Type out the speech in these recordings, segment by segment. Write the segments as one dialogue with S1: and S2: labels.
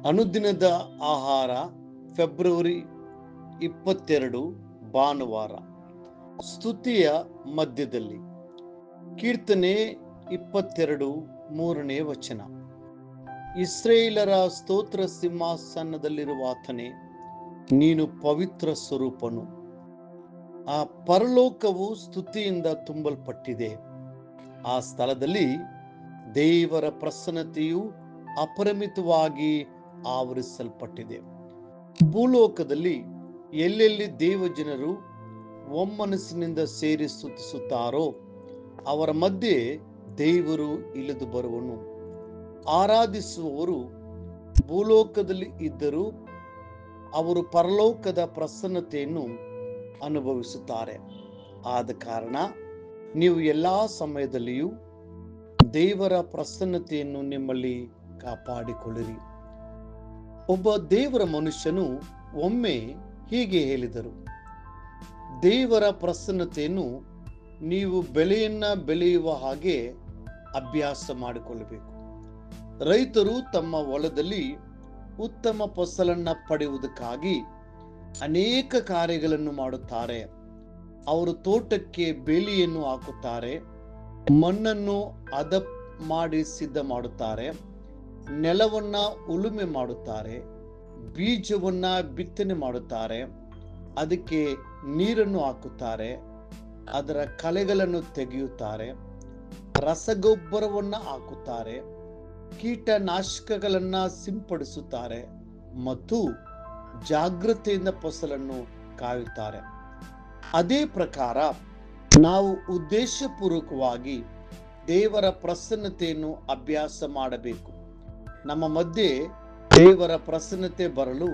S1: ಅನುದಿನದ ಆಹಾರ ಫೆಬ್ರವರಿ 22 ಭಾನುವಾರ. ಸ್ತುತಿಯ ಮಧ್ಯದಲ್ಲಿ ಕೀರ್ತನೆ 22 3ನೇ ವಚನ. ಇಸ್ರೇಲರ ಸ್ತೋತ್ರ ಸಿಂಹಾಸನದಲ್ಲಿರುವಾತನೇ, ನೀನು ಪವಿತ್ರ ಸ್ವರೂಪನು. ಆ ಪರಲೋಕವು ಸ್ತುತಿಯಿಂದ ತುಂಬಲ್ಪಟ್ಟಿದೆ. ಆ ಸ್ಥಳದಲ್ಲಿ ದೇವರ ಪ್ರಸನ್ನತೆಯು ಅಪರಿಮಿತವಾಗಿ ಆವರಿಸಲ್ಪಟ್ಟಿದೆ. ಭೂಲೋಕದಲ್ಲಿ ಎಲ್ಲೆಲ್ಲಿ ದೇವಜನರು ಒಮ್ಮನಸ್ಸಿನಿಂದ ಸೇರಿ ಸ್ತುತಿಸುತ್ತಾರೋ ಅವರ ಮಧ್ಯೆ ದೇವರು ಇಳಿದು ಬರುವನು. ಆರಾಧಿಸುವವರು ಭೂಲೋಕದಲ್ಲಿ ಇದ್ದರೂ ಅವರು ಪರಲೋಕದ ಪ್ರಸನ್ನತೆಯನ್ನು ಅನುಭವಿಸುತ್ತಾರೆ. ಆದ ಕಾರಣ ನೀವು ಎಲ್ಲಾ ಸಮಯದಲ್ಲಿಯೂ ದೇವರ ಪ್ರಸನ್ನತೆಯನ್ನು ನಿಮ್ಮಲ್ಲಿ ಕಾಪಾಡಿಕೊಳ್ಳಿರಿ. ಒಬ್ಬ ದೇವರ ಮನುಷ್ಯನು ಒಮ್ಮೆ ಹೀಗೆ ಹೇಳಿದರು, ದೇವರ ಪ್ರಸನ್ನತೆಯನ್ನು ನೀವು ಬೆಳೆಯುವ ಹಾಗೆ ಅಭ್ಯಾಸ ಮಾಡಿಕೊಳ್ಳಬೇಕು. ರೈತರು ತಮ್ಮ ಹೊಲದಲ್ಲಿ ಉತ್ತಮ ಫಸಲನ್ನ ಪಡೆಯುವುದಕ್ಕಾಗಿ ಅನೇಕ ಕಾರ್ಯಗಳನ್ನು ಮಾಡುತ್ತಾರೆ. ಅವರು ತೋಟಕ್ಕೆ ಬೇಲಿಯನ್ನು ಹಾಕುತ್ತಾರೆ, ಮಣ್ಣನ್ನು ಹದ ಮಾಡಿ ಸಿದ್ಧ ಮಾಡುತ್ತಾರೆ, ನೆಲವನ್ನ ಉಳುಮೆ ಮಾಡುತ್ತಾರೆ, ಬೀಜವನ್ನ ಬಿತ್ತನೆ ಮಾಡುತ್ತಾರೆ, ಅದಕ್ಕೆ ನೀರನ್ನು ಹಾಕುತ್ತಾರೆ, ಅದರ ಕಳೆಗಳನ್ನು ತೆಗೆಯುತ್ತಾರೆ, ರಸಗೊಬ್ಬರವನ್ನ ಹಾಕುತ್ತಾರೆ, ಕೀಟನಾಶಕಗಳನ್ನ ಸಿಂಪಡಿಸುತ್ತಾರೆ ಮತ್ತು ಜಾಗೃತೆಯಿಂದ ಫಸಲನ್ನು ಕಾಯುತ್ತಾರೆ. ಅದೇ ಪ್ರಕಾರ ನಾವು ಉದ್ದೇಶಪೂರ್ವಕವಾಗಿ ದೇವರ ಪ್ರಸನ್ನತೆಯನ್ನು ಅಭ್ಯಾಸ ಮಾಡಬೇಕು. ನಮ್ಮ ಮಧ್ಯೆ ದೇವರ ಪ್ರಸನ್ನತೆ ಬರಲು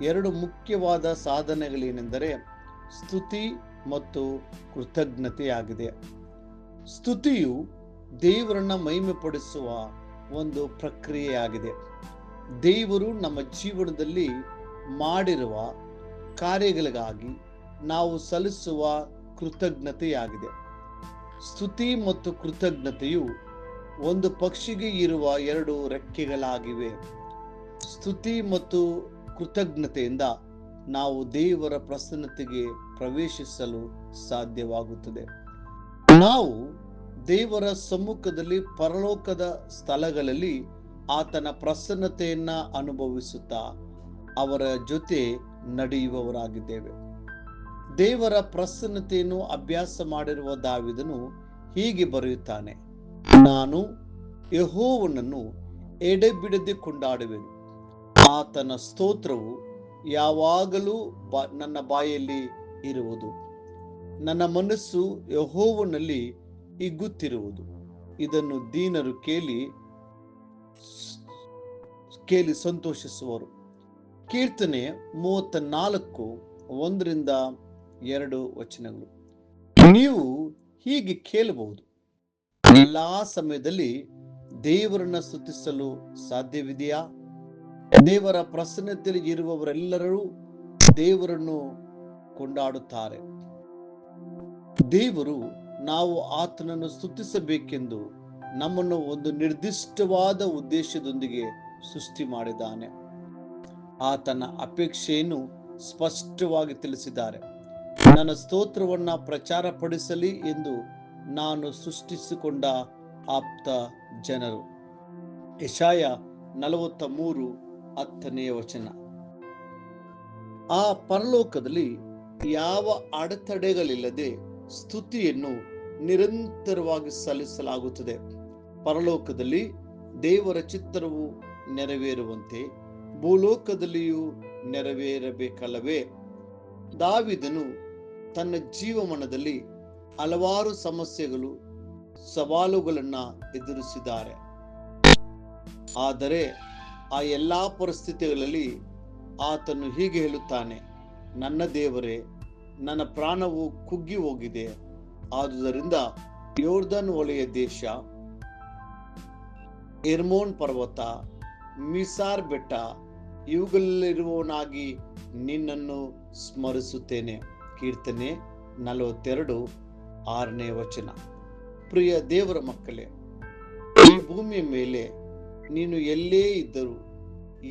S1: ಎರಡು ಮುಖ್ಯವಾದ ಸಾಧನೆಗಳೇನೆಂದರೆ ಸ್ತುತಿ ಮತ್ತು ಕೃತಜ್ಞತೆಯಾಗಿದೆ. ಸ್ತುತಿಯು ದೇವರನ್ನ ಮಹಿಮೆಪಡಿಸುವ ಒಂದು ಪ್ರಕ್ರಿಯೆಯಾಗಿದೆ. ದೇವರು ನಮ್ಮ ಜೀವನದಲ್ಲಿ ಮಾಡಿರುವ ಕಾರ್ಯಗಳಿಗಾಗಿ ನಾವು ಸಲ್ಲಿಸುವ ಕೃತಜ್ಞತೆಯಾಗಿದೆ. ಸ್ತುತಿ ಮತ್ತು ಕೃತಜ್ಞತೆಯು ಒಂದು ಪಕ್ಷಿಗೆ ಇರುವ ಎರಡು ರೆಕ್ಕೆಗಳಾಗಿವೆ. ಸ್ತುತಿ ಮತ್ತು ಕೃತಜ್ಞತೆಯಿಂದ ನಾವು ದೇವರ ಪ್ರಸನ್ನತೆಗೆ ಪ್ರವೇಶಿಸಲು ಸಾಧ್ಯವಾಗುತ್ತದೆ. ನಾವು ದೇವರ ಸಮ್ಮುಖದಲ್ಲಿ ಪರಲೋಕದ ಸ್ಥಳಗಳಲ್ಲಿ ಆತನ ಪ್ರಸನ್ನತೆಯನ್ನ ಅನುಭವಿಸುತ್ತಾ ಅವರ ಜೊತೆ ನಡೆಯುವವರಾಗಿದ್ದೇವೆ. ದೇವರ ಪ್ರಸನ್ನತೆಯನ್ನು ಅಭ್ಯಾಸ ಮಾಡಿರುವ ದಾವೀದನು ಹೀಗೆ ಬರೆಯುತ್ತಾನೆ, ನಾನು ಯೆಹೋವನನ್ನು ಎಡೆಬಿಡದೆ ಕೊಂಡಾಡುವೆನು. ಆತನ ಸ್ತೋತ್ರವು ಯಾವಾಗಲೂ ನನ್ನ ಬಾಯಲ್ಲಿ ಇರುವುದು. ನನ್ನ ಮನಸ್ಸು ಯೆಹೋವನಲ್ಲಿ ಹಿಗ್ಗುತ್ತಿರುವುದು. ಇದನ್ನು ದೀನರು ಕೇಳಿ ಸಂತೋಷಿಸುವರು. ಕೀರ್ತನೆ 34 1-2 ವಚನಗಳು. ನೀವು ಹೀಗೆ ಕೇಳಬಹುದು, ಎಲ್ಲಾ ಸಮಯದಲ್ಲಿ ದೇವರನ್ನ ಸ್ತುತಿಸಲು ಸಾಧ್ಯವಿದೆಯಾ? ದೇವರ ಪ್ರಸನ್ನತೆಯಲ್ಲಿ ಇರುವವರೆಲ್ಲರೂ ದೇವರನ್ನು ಕೊಂಡಾಡುತ್ತಾರೆ. ದೇವರು ನಾವು ಆತನನ್ನು ಸ್ತುತಿಸಬೇಕೆಂದು ನಮ್ಮನ್ನು ಒಂದು ನಿರ್ದಿಷ್ಟವಾದ ಉದ್ದೇಶದೊಂದಿಗೆ ಸೃಷ್ಟಿ ಮಾಡಿದ್ದಾನೆ. ಆತನ ಅಪೇಕ್ಷೆಯನ್ನು ಸ್ಪಷ್ಟವಾಗಿ ತಿಳಿಸಿದ್ದಾರೆ. ನನ್ನ ಸ್ತೋತ್ರವನ್ನ ಪ್ರಚಾರ ಪಡಿಸಲಿ ಎಂದು ನಾನು ಸೃಷ್ಟಿಸಿಕೊಂಡ ಆಪ್ತ ಜನರು. ಯೆಶಾಯ 43:10ನೇ ವಚನ. ಆ ಪರಲೋಕದಲ್ಲಿ ಯಾವ ಅಡೆತಡೆಗಳಿಲ್ಲದೆ ಸ್ತುತಿಯನ್ನು ನಿರಂತರವಾಗಿ ಸಲ್ಲಿಸಲಾಗುತ್ತದೆ. ಪರಲೋಕದಲ್ಲಿ ದೇವರ ಚಿತ್ತವು ನೆರವೇರುವಂತೆ ಭೂಲೋಕದಲ್ಲಿಯೂ ನೆರವೇರಬೇಕಲ್ಲವೇ? ದಾವೀದನು ತನ್ನ ಜೀವಮಾನದಲ್ಲಿ ಹಲವಾರು ಸಮಸ್ಯೆಗಳು, ಸವಾಲುಗಳನ್ನ ಎದುರಿಸಿದ್ದಾರೆ. ಆದರೆ ಆ ಎಲ್ಲಾ ಪರಿಸ್ಥಿತಿಗಳಲ್ಲಿ ಆತನು ಹೀಗೆ ಹೇಳುತ್ತಾನೆ, ನನ್ನ ದೇವರೇ, ನನ್ನ ಪ್ರಾಣವು ಕುಗ್ಗಿ ಹೋಗಿದೆ. ಆದುದರಿಂದ ಯೋರ್ದನ್ ಹೊಳೆಯ ದೇಶ, ಹೆರ್ಮೋನ್ ಪರ್ವತ, ಮಿಸಾರ್ ಬೆಟ್ಟ ಇವುಗಳಲ್ಲಿರುವವನಾಗಿ ನಿನ್ನನ್ನು ಸ್ಮರಿಸುತ್ತೇನೆ. ಕೀರ್ತನೆ 42:6ನೇ ವಚನ. ಪ್ರಿಯ ದೇವರ ಮಕ್ಕಳೇ, ಈ ಭೂಮಿಯ ಮೇಲೆ ನೀನು ಎಲ್ಲೇ ಇದ್ದರೂ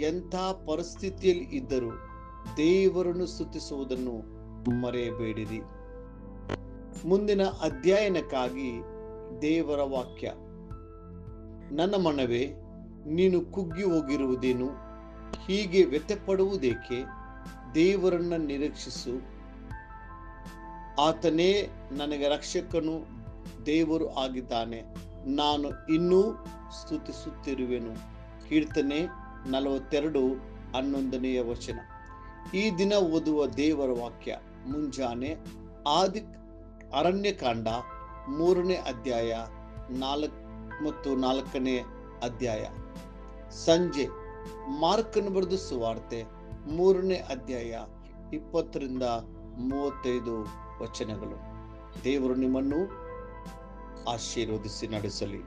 S1: ಎಂಥ ಪರಿಸ್ಥಿತಿಯಲ್ಲಿ ಇದ್ದರೂ ದೇವರನ್ನು ಸ್ತುತಿಸುವುದನ್ನು ಮರೆಯಬೇಡಿರಿ. ಮುಂದಿನ ಅಧ್ಯಯನಕ್ಕಾಗಿ ದೇವರ ವಾಕ್ಯ. ನನ್ನ ಮನವೇ, ನೀನು ಕುಗ್ಗಿ ಹೋಗಿರುವುದೇನು? ಹೀಗೆ ವ್ಯಥೆಪಡುವುದೇಕೆ? ದೇವರನ್ನ ನಿರೀಕ್ಷಿಸು. ಆತನೇ ನನಗೆ ರಕ್ಷಕನು, ದೇವರು ಆಗಿದ್ದಾನೆ. ನಾನು ಇನ್ನೂ ಸ್ತುತಿಸುತ್ತಿರುವೆನು. ಕೀರ್ತನೆ 42:11. ಈ ದಿನ ಓದುವ ದೇವರ ವಾಕ್ಯ. ಮುಂಜಾನೆ ಅರಣ್ಯಕಾಂಡ 3ನೇ ಅಧ್ಯಾಯ 4 ಮತ್ತು 4ನೇ ಅಧ್ಯಾಯ. ಸಂಜೆ ಮಾರ್ಕನ ಬರೆದ ಸುವಾರ್ತೆ 3ನೇ ಅಧ್ಯಾಯ 20-35. ದೇವರು ನಿಮ್ಮನ್ನು ಆಶೀರ್ವದಿಸಿ ನಡೆಸಲಿ.